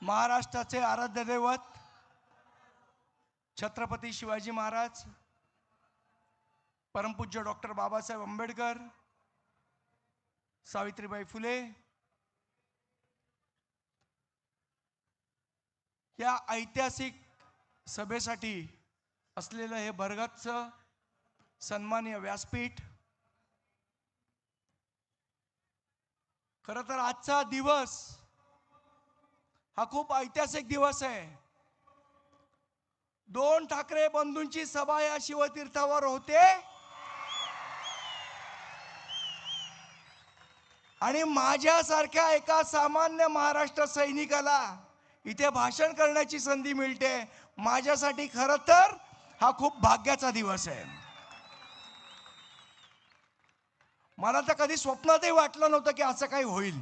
महाराष्ट्राचे आराध्य दैवत छत्रपती शिवाजी महाराज, परमपूज्य डॉक्टर बाबासाहेब आंबेडकर, सावित्रीबाई फुले या ऐतिहासिक सभेसाठी असलेलं हे भरगच्च सन्माननीय व्यासपीठ, खरं तर आजचा दिवस हा खूप ऐतिहासिक दिवस आहे। दोन ठाकरे बंधूंची सभा या शिवतीर्थावर होते आणि माझ्यासारख्या एका सामान्य महाराष्ट्र सैनिकाला इथे भाषण करण्याची संधी मिळते। माझ्यासाठी खरं तर हा खूप भाग्याचा दिवस आहे। मला तर कधी स्वप्नातही वाटलं नव्हतं की असं काही होईल,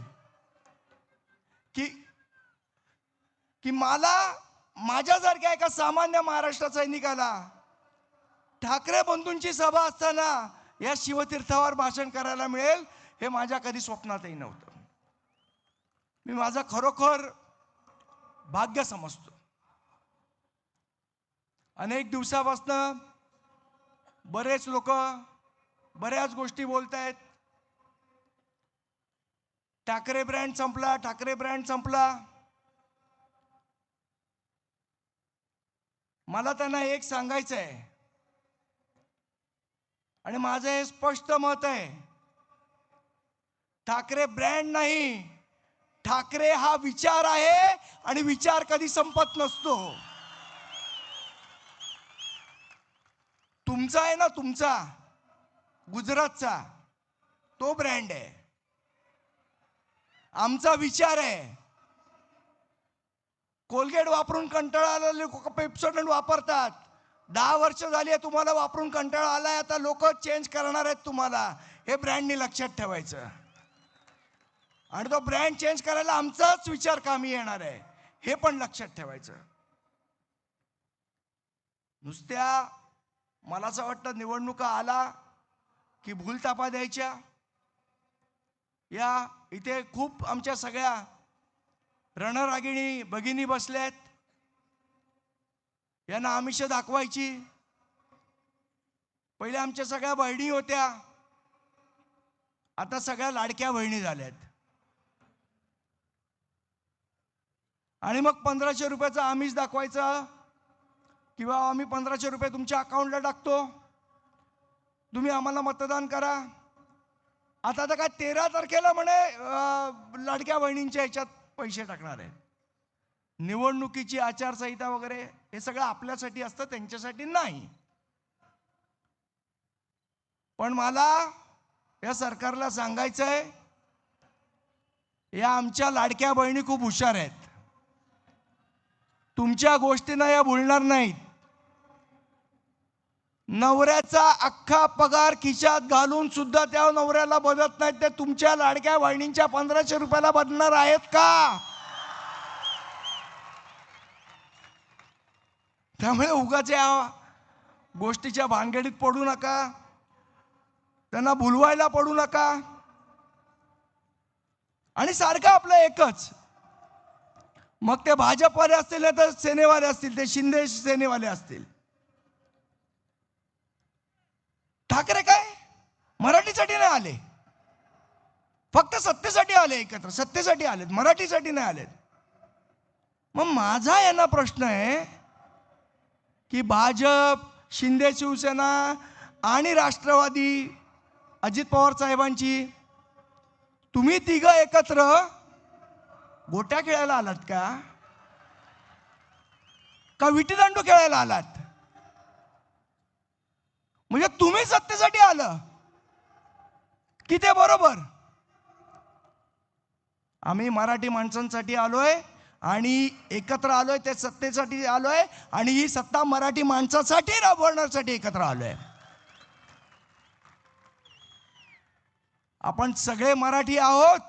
की मला माझ्यासारख्या एका सामान्य महाराष्ट्र सैनिकाला ठाकरे बंधूंची सभा असताना या शिवतीर्थावर भाषण करायला मिळेल हे माझ्या कधी स्वप्नातही नव्हतं। मी माझं खरोखर भाग्य समजतो। अनेक दिवसापासून बरेच लोक बऱ्याच गोष्टी बोलतायत, ठाकरे ब्रँड संपला, ठाकरे ब्रँड संपला। मला त्यांना एक सांगायचं आहे आणि माझं हे स्पष्ट मत आहे, ठाकरे ब्रँड नाही, ठाकरे हा विचार आहे आणि विचार कधी संपत नसतो। तुमचा आहे ना, तुमचा गुजरातचा तो ब्रँड आहे, आमचा विचार आहे। कोलगेट वापरून कंटाळा आलेले लोक पेप्सोडंट वापरतात। 10 वर्ष झाली आहे तुम्हाला वापरून कंटाळा आलाय, आता लोक चेंज करणार आहेत तुम्हाला। हे ब्रँडनी लक्षात ठेवायचं आणि तो ब्रँड चेंज करायला आमचाच विचार कामी येणार आहे, हे पण लक्षात ठेवायचं। नुसत्या मला असं वाटतं निवडणुका आला की भूलतापा द्यायच्या। या इथे खूप आमच्या सगळ्या रणरागिणी भगिनी बसल्यात, यांना आमिष दाखवायची। पहिले आमच्या सगळ्या बहिणी होत्या, आता सगळ्या लाडक्या बहिणी झाल्यात आणि मग 1500 रुपयाचं आमिष दाखवायचं किंवा आम्ही 1500 रुपये तुमच्या अकाउंटला टाकतो, तुम्ही आम्हाला मतदान करा। आता तर काय 13 तारखेला म्हणे लाडक्या बहिणींच्या ह्याच्यात पैसे टाकणार आहे। निवडणुकीची आचारसंहिता वगैरे हे सगळं आपल्यासाठी असतं, त्यांच्यासाठी नाही। पण मला या सरकारला सांगायचं आहे, या आमच्या लाडक्या बहिणी खूप हुशार आहेत, तुमच्या गोष्टींना या बोलणार नाहीत। नवऱ्याचा अख्खा पगार खिशात घालून सुद्धा त्या नवऱ्याला बदलत नाहीत, ते तुमच्या लाडक्या बहिणींच्या 1500 रुपयाला बदलणार आहेत का? त्यामुळे उगाच या गोष्टीच्या भानगडीत पडू नका, त्यांना भुलवायला पडू नका। आणि सारखं आपलं एकच, मग ते भाजपवाले असतील नाही तर सेनेवाले असतील, ते शिंदे सेनेवाले असतील। ठाकरे काय मराठीसाठी नाही आले, फक्त सत्तेसाठी आले, एकत्र सत्तेसाठी आलेत, मराठीसाठी नाही आलेत। मग माझा यांना प्रश्न आहे की भाजप, शिंदे शिवसेना आणि राष्ट्रवादी अजित पवार साहेबांची तुम्ही तिघं एकत्र गोट्या खेळायला आलात का विटीदांडू खेळायला आलात? म्हणजे तुम्ही सत्तेसाठी आलं की ते बरोबर? आम्ही मराठी माणसांसाठी आलोय आणि एकत्र आलोय, ते सत्तेसाठी आलोय आणि ही सत्ता मराठी माणसासाठी राबवण्यासाठी एकत्र आलोय। आपण सगळे मराठी आहोत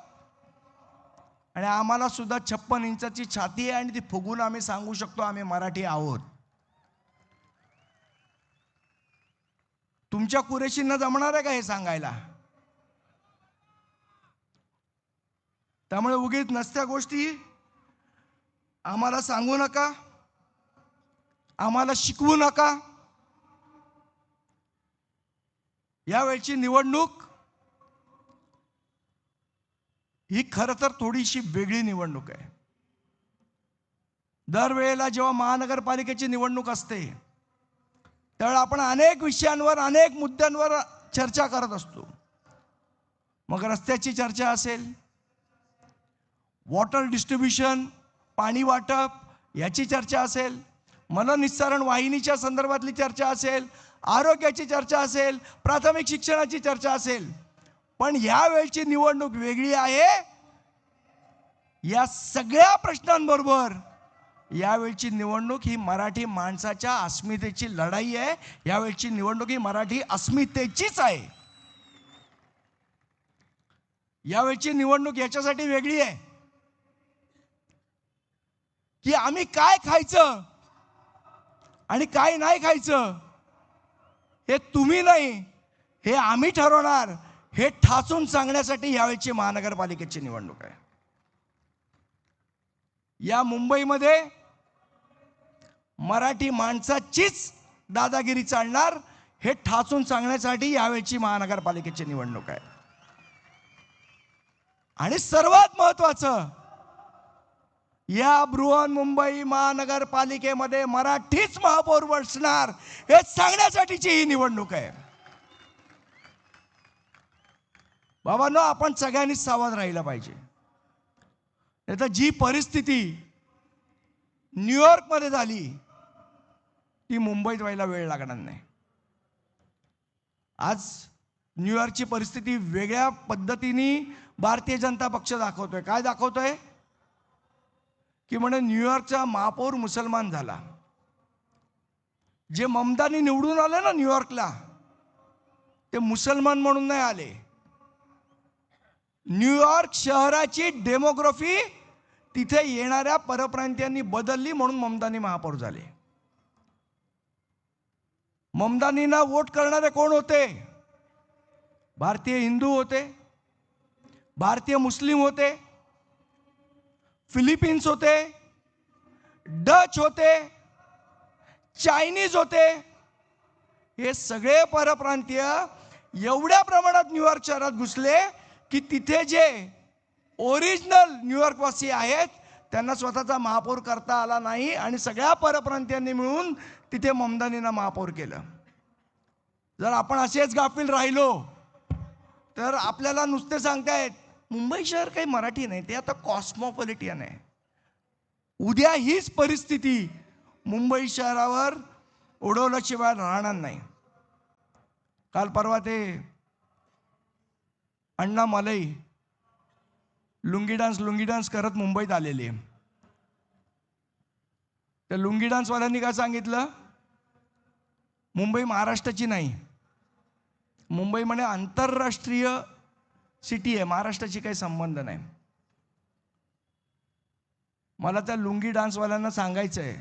आणि आम्हाला सुद्धा 56 इंचाची छाती आहे आणि ती फुगून आम्ही सांगू शकतो आम्ही मराठी आहोत। तुमच्या कुरेशींना जमणार आहे का हे सांगायला? त्यामुळे उगीच नसत्या गोष्टी आम्हाला सांगू नका, आम्हाला शिकवू नका. यावेळची निवडणूक ही खरं तर थोडीशी वेगळी निवडणूक आहे. दरवेळेला जेव्हा महानगरपालिकेची निवडणूक असते त्यावेळेला आपण अनेक विषयांवर, अनेक मुद्द्यांवर चर्चा करत असतो. मग रस्त्याची चर्चा असेल, वॉटर डिस्ट्रीब्युशन, पाणी वाटप याची चर्चा असेल, मलनिस्सारण वाहिनीच्या संदर्भातली चर्चा असेल, आरोग्याची चर्चा असेल, प्राथमिक शिक्षणाची चर्चा असेल. पण यावेळची निवडणूक वेगळी आहे. या सगळ्या प्रश्नांबरोबर यावेळची निवडणूक ही मराठी माणसाच्या अस्मितेची लढाई आहे. यावेळची निवडणूक ही मराठी अस्मितेचीच आहे. यावेळची निवडणूक याच्यासाठी वेगळी आहे की आम्ही काय खायचं आणि काय नाही खायचं हे तुम्ही नाही, हे आम्ही ठरवणार, हे ठासून सांगण्यासाठी यावेळची महानगरपालिकेची निवडणूक आहे. या मुंबईमध्ये मराठी माणसाचीच दादागिरी चालणार हे ठासून सांगण्यासाठी यावेळची महानगरपालिकेची निवडणूक आहे. आणि सर्वात महत्त्वाचं, या बृहन्मुंबई महानगरपालिकेमध्ये मराठीच महापौर बसणार हे सांगण्यासाठीची ही निवडणूक आहे. बाबांनो, आपण सगळ्यांनी सावध राहिलं पाहिजे. नाहीतर जी परिस्थिती न्यूयॉर्कमध्ये झाली ती मुंबईत व्हायला वेळ लागणार नाही. आज न्यूयॉर्कची परिस्थिती वेगळ्या पद्धतीने भारतीय जनता पक्ष दाखवतोय. काय दाखवतोय की म्हणे न्यूयॉर्कचा महापौर मुसलमान झाला. जे ममतानी निवडून आले ना न्यूयॉर्कला, ते मुसलमान म्हणून नाही आले. न्यूयॉर्क शहराची डेमोग्राफी तिथे येणाऱ्या परप्रांतीयांनी बदलली म्हणून ममतानी महापौर झाले. ममतानींना वोट करणारे कोण होते? भारतीय हिंदू होते, भारतीय मुस्लिम होते, फिलिपिन्स होते, डच होते, चायनीज होते. हे सगळे परप्रांतीय एवढ्या प्रमाणात न्यूयॉर्क शहरात घुसले की तिथे जे ओरिजिनल न्यूयॉर्कवासी आहेत त्यांना स्वतःचा महापौर करता आला नाही आणि सगळ्या परप्रांतीयांनी मिळून तिथे ममतानींना महापौर केलं. जर आपण असेच गाफील राहिलो तर आपल्याला नुसते सांगतायत मुंबई शहर काही मराठी नाही, ते आता कॉस्मोपॉलिटन आहे. उद्या हीच परिस्थिती मुंबई शहरावर उडवल्याशिवाय राहणार नाही. काल परवा ते अण्णा मलई लुंगी डान्स करत मुंबईत आलेले. त्या लुंगी डान्सवाल्यांनी काय सांगितलं, मुंबई महाराष्ट्राची नाही, मुंबई म्हणे आंतरराष्ट्रीय सिटी आहे, महाराष्ट्राची काही संबंध नाही. मला त्या लुंगी डान्सवाल्यांना सांगायचं आहे,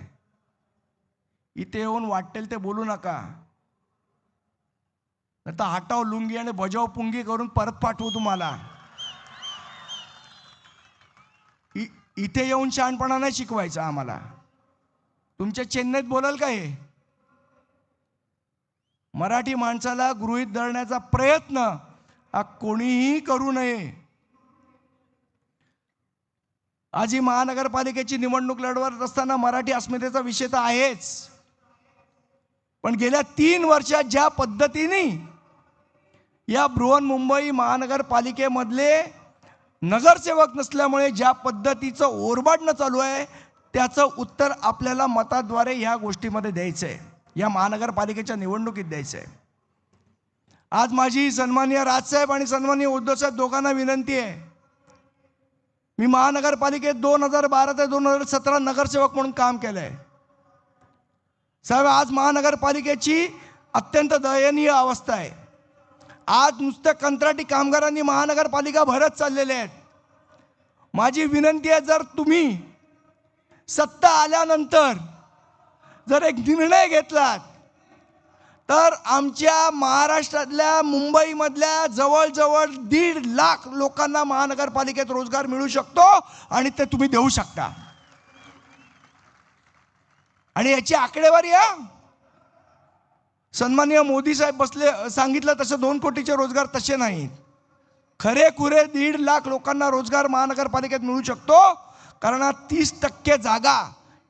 इथे येऊन वाटेल ते बोलू नका, आता हटाव लुंगी आणि बजाव पुंगी करून परत पाठवू तुम्हाला. इथे येऊन शहाणपणा नाही शिकवायचा आम्हाला. तुमच्या चेन्नईत बोलाल का हे? मराठी माणसाला गृहीत धरण्याचा प्रयत्न हा कोणीही करू नये. आज ही महानगरपालिकेची निवडणूक लढवत असताना मराठी अस्मितेचा विषय तर आहेच, पण गेल्या 3 वर्षात ज्या पद्धतीने या बृहन्मुंबई महानगरपालिकेमधले नगरसेवक नसल्यामुळे ज्या पद्धतीचं ओरबाडणं चालू आहे त्याचं उत्तर आपल्याला मताद्वारे ह्या गोष्टीमध्ये द्यायचं आहे, या महानगरपालिकेच्या निवडणुकीत द्यायचं आहे. आज माझी सन्माननीय राजसाहेब आणि सन्माननीय उद्धवसाहेब दोघांना विनंती आहे. मी महानगरपालिकेत 2012 ते 2017 नगरसेवक म्हणून काम केलंय. साहेब, आज महानगरपालिकेची अत्यंत दयनीय अवस्था आहे. आज नुसतं कंत्राटी कामगारांनी महानगरपालिका भरत चाललेले आहेत. माझी विनंती आहे, जर तुम्ही सत्ता आल्यानंतर जर एक निर्णय घेतलात तर आमच्या महाराष्ट्रातल्या मुंबईमधल्या जवळजवळ 1.5 लाख लोकांना महानगरपालिकेत रोजगार मिळू शकतो आणि ते तुम्ही देऊ शकता. आणि याची आकडेवारी सन्माननीय मोदी साहेब बसले सांगितलं तसं 2 कोटीचे रोजगार तसे नाहीत. खरेखुरे 1.5 लाख लोकांना रोजगार महानगरपालिकेत मिळू शकतो, कारण 30% जागा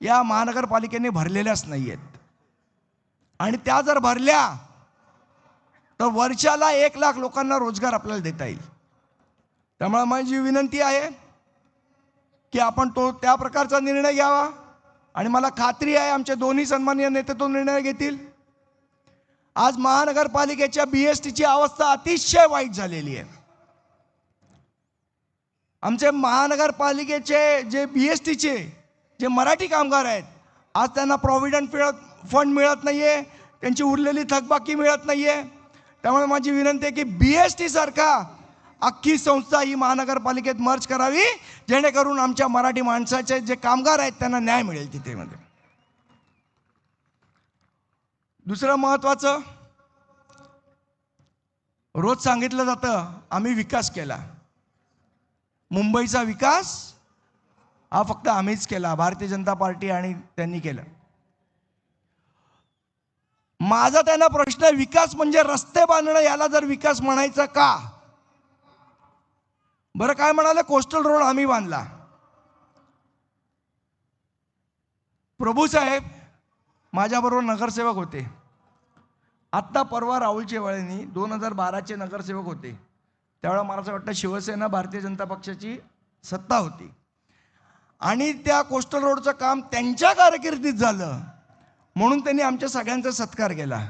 या महानगरपालिकेने भरलेल्याच नाहीयेत. आणि त्या जर भरल्या तर वर्षाला 1 लाख लोकांना रोजगार आपल्याला देता येईल. त्यामुळे माझी विनंती आहे की आपण त्या प्रकारचा निर्णय घ्यावा. आणि मला खात्री आहे आमचे दोन्ही सन्माननीय नेते तो निर्णय घेतील. आज महानगरपालिकेच्या BSTची अवस्था अतिशय वाईट झालेली आहे. आमचे महानगरपालिकेचे जे BSTचे जे मराठी कामगार आहेत, आज त्यांना प्रॉव्हिडंट फंड मिळत नाहीये, त्यांची उरलेली थकबाकी मिळत नाहीये. त्यामुळे माझी विनंती आहे की BST सारखा अख्खी संस्था ही महानगरपालिकेत मर्ज करावी, जेणेकरून आमच्या मराठी माणसाचे जे कामगार आहेत त्यांना न्याय मिळेल तिथे मध्ये. दुसरं महत्त्वाचं, रोज सांगितलं जातं आम्ही विकास केला. मुंबईचा विकास हा फक्त आम्हीच केला, भारतीय जनता पार्टी आणि त्यांनी केलं. माझा त्यांना प्रश्न, विकास म्हणजे रस्ते बांधणं, याला जर विकास म्हणायचं का? बरं काय म्हणाले, कोस्टल रोड आम्ही बांधला. प्रभू साहेब माझ्याबरोबर नगरसेवक होते. आत्ता परवा राहुल शेवाळेंनी 2012चे नगरसेवक होते. त्यावेळेला मला असं वाटतं शिवसेना भारतीय जनता पक्षाची सत्ता होती. आणि त्या कोस्टल रोडचं काम त्यांच्या कारकिर्दीत झालं, म्हणून त्यांनी आमच्या सगळ्यांचा सत्कार केला.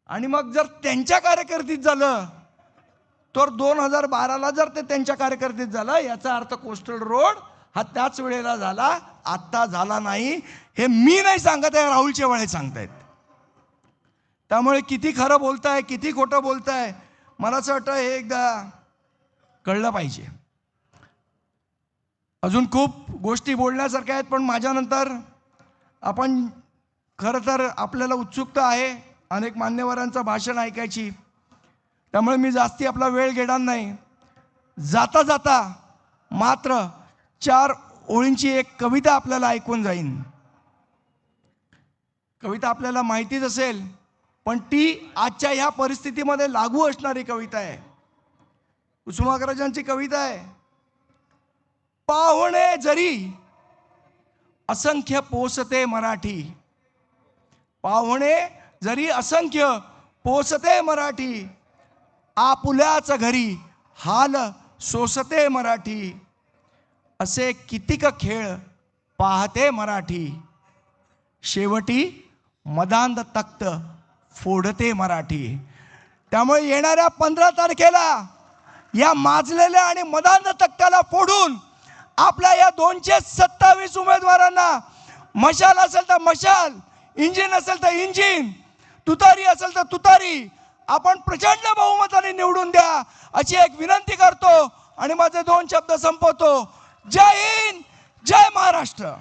आणि मग जर त्यांच्या कारकिर्दीत झालं तर 2012ला जर ते त्यांच्या कारकिर्दीत झालं, याचा अर्थ कोस्टल रोड हा त्याच वेळेला झाला, आत्ता झाला नाही. हे मी नाही सांगत आहे, राहुल शेवाळे सांगतायत. त्यामुळे किती खरं बोलताय किती खोटं बोलताय, मला असं वाटतं हे एकदा कळलं पाहिजे. अजून खूप गोष्टी बोलण्यासारख्या आहेत, पण माझ्यानंतर आपण खरं तर आपल्याला उत्सुकता आहे अनेक मान्यवरांचं भाषण ऐकायची. त्यामुळे मी जास्ती आपला वेळ घेणार नाही. जाता जाता मात्र 4 ओळींची एक कविता आपल्याला ऐकून जाईन. कविता आपल्याला माहितीच असेल, पण ती आजच्या ह्या परिस्थितीमध्ये लागू असणारी कविता आहे. कुसुमाग्रजांची कविता आहे. पाहुणे जरी असंख्य पोसते मराठी, पाहुणे जरी असंख्य पोसते मराठी, आपुल्याच घरी हाल सोसते मराठी, असे कितीक खेळ पाहते मराठी, शेवटी मदांध तख्त फोडते मराठी. त्यामुळे येणाऱ्या 15 तारखेला या माजलेल्या आणि मदांध तख्ताला फोडून आपल्या या 227 उमेदवारांना, मशाल असेल तर मशाल, इंजिन असेल तर इंजिन, तुतारी असेल तर तुतारी, आपण प्रचंड बहुमताने निवडून द्या अशी एक विनंती करतो आणि माझे 2 शब्द संपवतो. जय हिंद, जय महाराष्ट्र.